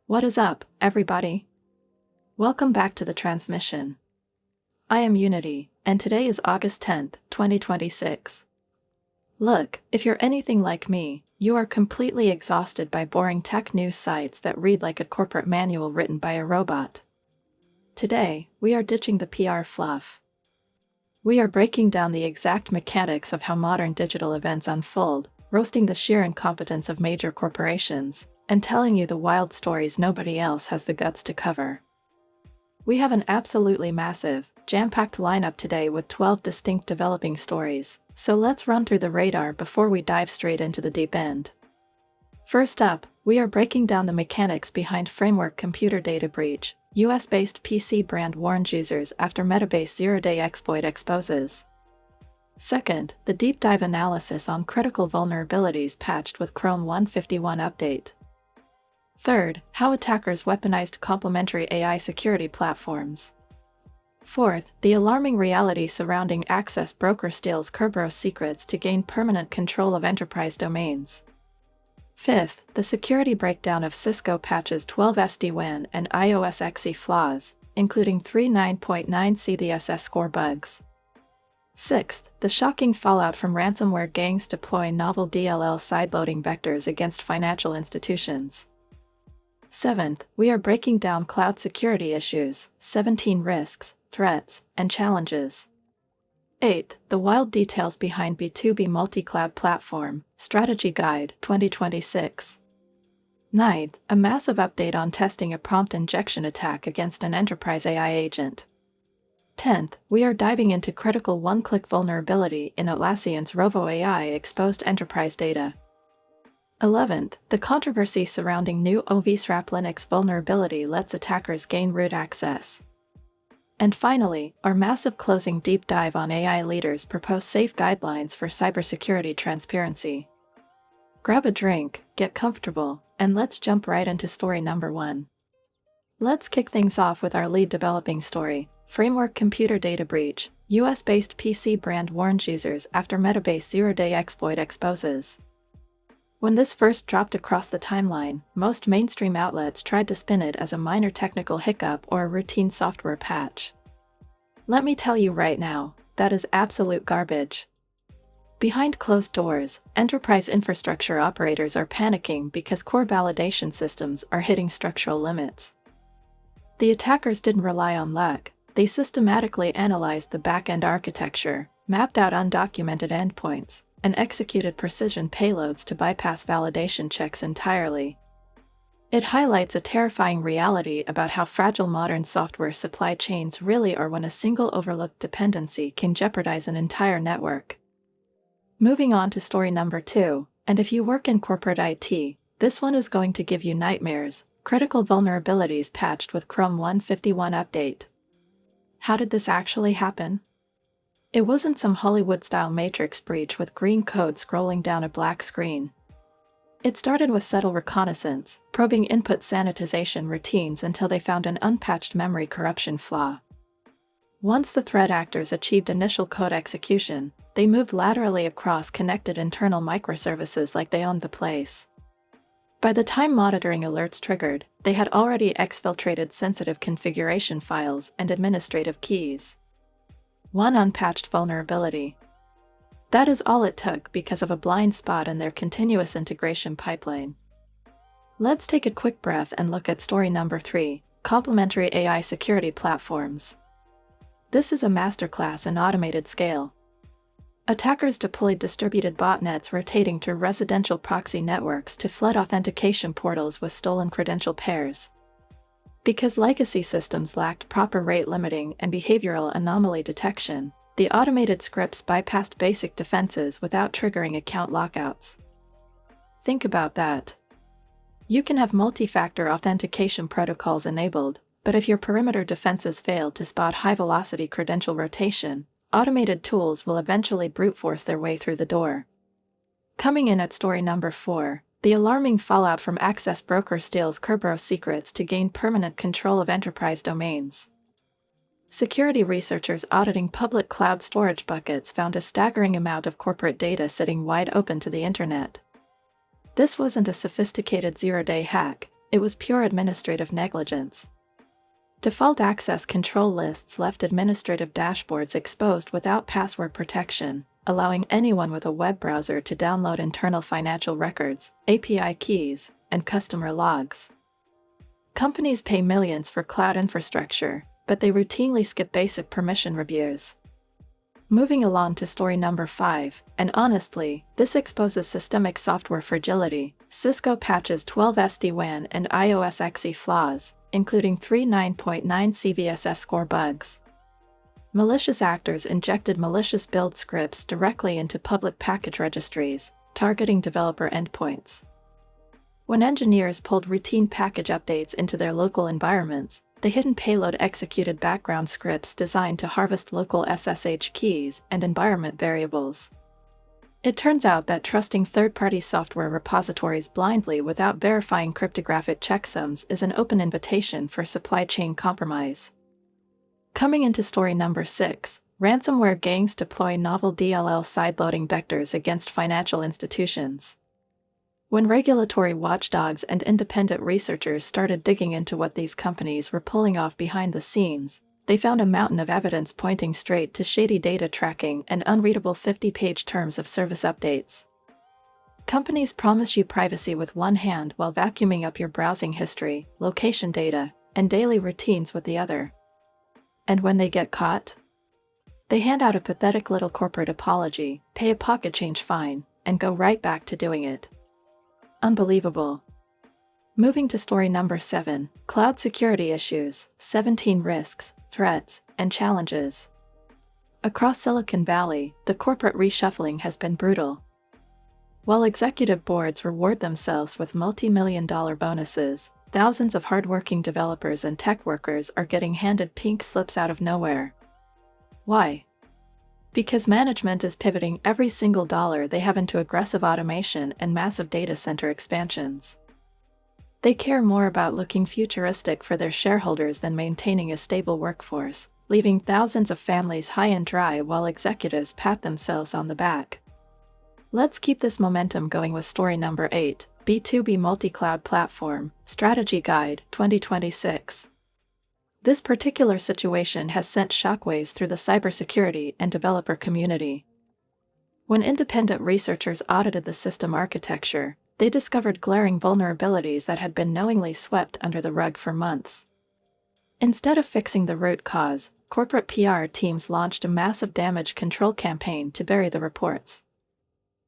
What is up, everybody? Welcome back to the transmission. I am Unity, and today is August 10th, 2026. Look, if you're anything like me, you are completely exhausted by boring tech news sites that read like a corporate manual written by a robot. Today, we are ditching the PR fluff. We are breaking down the exact mechanics of how modern digital events unfold, roasting the sheer incompetence of major corporations, and telling you the wild stories nobody else has the guts to cover. We have an absolutely massive, jam-packed lineup today with 12 distinct developing stories, so let's run through the radar before we dive straight into the deep end. First up, we are breaking down the mechanics behind Framework Computer Data Breach, US-based PC brand warns users after Metabase zero-day exploit exposes. Second, the deep dive analysis on critical vulnerabilities patched with Chrome 151 update. Third, how attackers weaponized complementary AI security platforms. Fourth, the alarming reality surrounding Access Broker steals Kerberos secrets to gain permanent control of enterprise domains. Fifth, the security breakdown of Cisco patches 12 SD-WAN and iOS XE flaws, including 3 9.9 CVSS score bugs. Sixth, the shocking fallout from ransomware gangs deploying novel DLL sideloading vectors against financial institutions. Seventh, we are breaking down cloud security issues, 17 risks, threats, and challenges. Eighth, the wild details behind B2B multi-cloud platform, Strategy Guide 2026. Ninth, a massive update on testing a prompt injection attack against an enterprise AI agent. 10th, we are diving into critical one-click vulnerability in Atlassian's Rovo AI exposed enterprise data. 11th, the controversy surrounding new OVSRAP Linux vulnerability lets attackers gain root access. And finally, our massive closing deep dive on AI leaders propose safe guidelines for cybersecurity transparency. Grab a drink, get comfortable, and let's jump right into story number 1. Let's kick things off with our lead developing story, Framework Computer Data Breach, US-based PC brand warns users after Metabase zero-day exploit exposes. When this first dropped across the timeline, most mainstream outlets tried to spin it as a minor technical hiccup or a routine software patch. Let me tell you right now, that is absolute garbage. Behind closed doors, enterprise infrastructure operators are panicking because core validation systems are hitting structural limits. The attackers didn't rely on luck, they systematically analyzed the back-end architecture, mapped out undocumented endpoints, and executed precision payloads to bypass validation checks entirely. It highlights a terrifying reality about how fragile modern software supply chains really are when a single overlooked dependency can jeopardize an entire network. Moving on to story number 2, and if you work in corporate IT, this one is going to give you nightmares, critical vulnerabilities patched with Chrome 151 update. How did this actually happen? It wasn't some Hollywood-style Matrix breach with green code scrolling down a black screen. It started with subtle reconnaissance, probing input sanitization routines until they found an unpatched memory corruption flaw. Once the threat actors achieved initial code execution, they moved laterally across connected internal microservices like they owned the place. By the time monitoring alerts triggered, they had already exfiltrated sensitive configuration files and administrative keys. One unpatched vulnerability. That is all it took because of a blind spot in their continuous integration pipeline. Let's take a quick breath and look at story number 3, complementary AI security platforms. This is a masterclass in automated scale. Attackers deployed distributed botnets rotating through residential proxy networks to flood authentication portals with stolen credential pairs. Because legacy systems lacked proper rate limiting and behavioral anomaly detection, the automated scripts bypassed basic defenses without triggering account lockouts. Think about that. You can have multi-factor authentication protocols enabled, but if your perimeter defenses fail to spot high-velocity credential rotation, automated tools will eventually brute force their way through the door. Coming in at story number 4, the alarming fallout from Access Broker steals Kerberos secrets to gain permanent control of enterprise domains. Security researchers auditing public cloud storage buckets found a staggering amount of corporate data sitting wide open to the internet. This wasn't a sophisticated zero-day hack, It was pure administrative negligence. Default access control lists left administrative dashboards exposed without password protection, allowing anyone with a web browser to download internal financial records, API keys, and customer logs. Companies pay millions for cloud infrastructure, but they routinely skip basic permission reviews. Moving along to story number 5, and honestly, this exposes systemic software fragility. Cisco patches 12 SD-WAN and iOS XE flaws, including 3 9.9 CVSS score bugs. Malicious actors injected malicious build scripts directly into public package registries, targeting developer endpoints. When engineers pulled routine package updates into their local environments, the hidden payload executed background scripts designed to harvest local SSH keys and environment variables. It turns out that trusting third-party software repositories blindly without verifying cryptographic checksums is an open invitation for supply chain compromise. Coming into story number 6, ransomware gangs deploy novel DLL sideloading vectors against financial institutions. When regulatory watchdogs and independent researchers started digging into what these companies were pulling off behind the scenes, they found a mountain of evidence pointing straight to shady data tracking and unreadable 50-page terms of service updates. Companies promise you privacy with one hand while vacuuming up your browsing history, location data, and daily routines with the other. And when they get caught, they hand out a pathetic little corporate apology, pay a pocket change fine, and go right back to doing it. Unbelievable. Moving to story number 7, cloud security issues, 17 risks, threats, and challenges. Across Silicon Valley, the corporate reshuffling has been brutal. While executive boards reward themselves with multi-million-dollar bonuses, thousands of hardworking developers and tech workers are getting handed pink slips out of nowhere. Why? Because management is pivoting every single dollar they have into aggressive automation and massive data center expansions. They care more about looking futuristic for their shareholders than maintaining a stable workforce, leaving thousands of families high and dry while executives pat themselves on the back. Let's keep this momentum going with story number 8, B2B Multi-Cloud Platform, Strategy Guide, 2026. This particular situation has sent shockwaves through the cybersecurity and developer community. When independent researchers audited the system architecture, they discovered glaring vulnerabilities that had been knowingly swept under the rug for months. Instead of fixing the root cause, corporate PR teams launched a massive damage control campaign to bury the reports.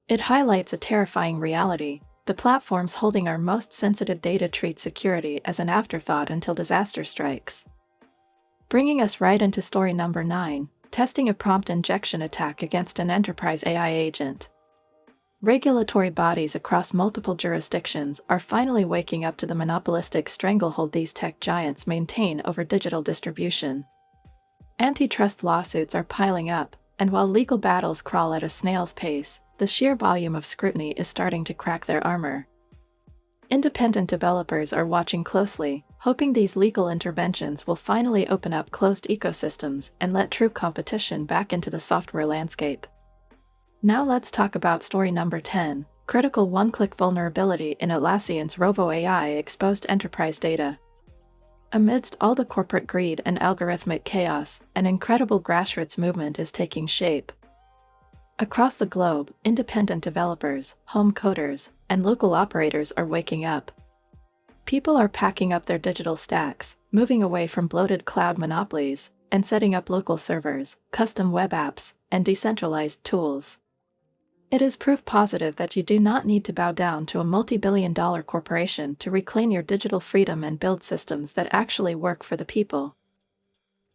It highlights a terrifying reality: the platforms holding our most sensitive data treat security as an afterthought until disaster strikes. Bringing us right into story number 9, testing a prompt injection attack against an enterprise AI agent. Regulatory bodies across multiple jurisdictions are finally waking up to the monopolistic stranglehold these tech giants maintain over digital distribution. Antitrust lawsuits are piling up, and while legal battles crawl at a snail's pace, the sheer volume of scrutiny is starting to crack their armor. Independent developers are watching closely, hoping these legal interventions will finally open up closed ecosystems and let true competition back into the software landscape. Now let's talk about story number 10, critical one-click vulnerability in Atlassian's Rovo AI exposed enterprise data. Amidst all the corporate greed and algorithmic chaos, an incredible grassroots movement is taking shape. Across the globe, independent developers, home coders, and local operators are waking up. People are packing up their digital stacks, moving away from bloated cloud monopolies, and setting up local servers, custom web apps, and decentralized tools. It is proof positive that you do not need to bow down to a multi-billion-dollar corporation to reclaim your digital freedom and build systems that actually work for the people.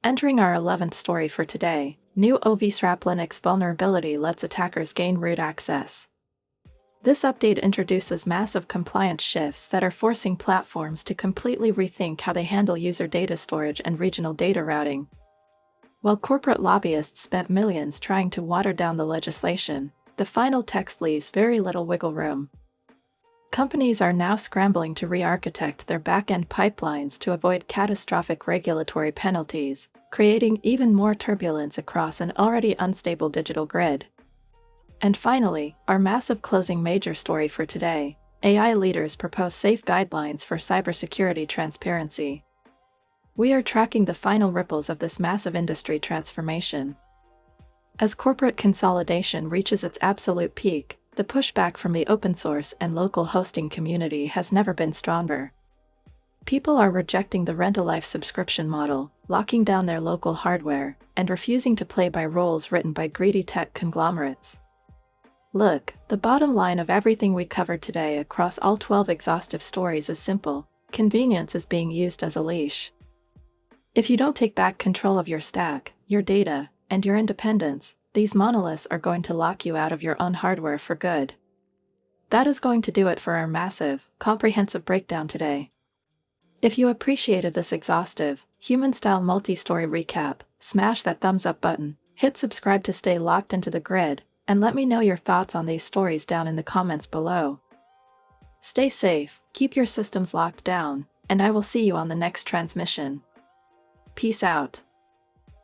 Entering our 11th story for today, new OVSRAP Linux vulnerability lets attackers gain root access. This update introduces massive compliance shifts that are forcing platforms to completely rethink how they handle user data storage and regional data routing. While corporate lobbyists spent millions trying to water down the legislation, the final text leaves very little wiggle room. Companies are now scrambling to re-architect their back-end pipelines to avoid catastrophic regulatory penalties, creating even more turbulence across an already unstable digital grid. And finally, our massive closing major story for today, AI leaders propose safe guidelines for cybersecurity transparency. We are tracking the final ripples of this massive industry transformation. As corporate consolidation reaches its absolute peak, the pushback from the open source and local hosting community has never been stronger. People are rejecting the rent-a-life subscription model, locking down their local hardware, and refusing to play by rules written by greedy tech conglomerates. Look, the bottom line of everything we covered today across all 12 exhaustive stories is simple: convenience is being used as a leash. If you don't take back control of your stack, your data, and your independence, these monoliths are going to lock you out of your own hardware for good. That is going to do it for our massive, comprehensive breakdown today. If you appreciated this exhaustive, human-style multi-story recap, smash that thumbs up button, hit subscribe to stay locked into the grid, and let me know your thoughts on these stories down in the comments below. Stay safe, keep your systems locked down, and I will see you on the next transmission. Peace out.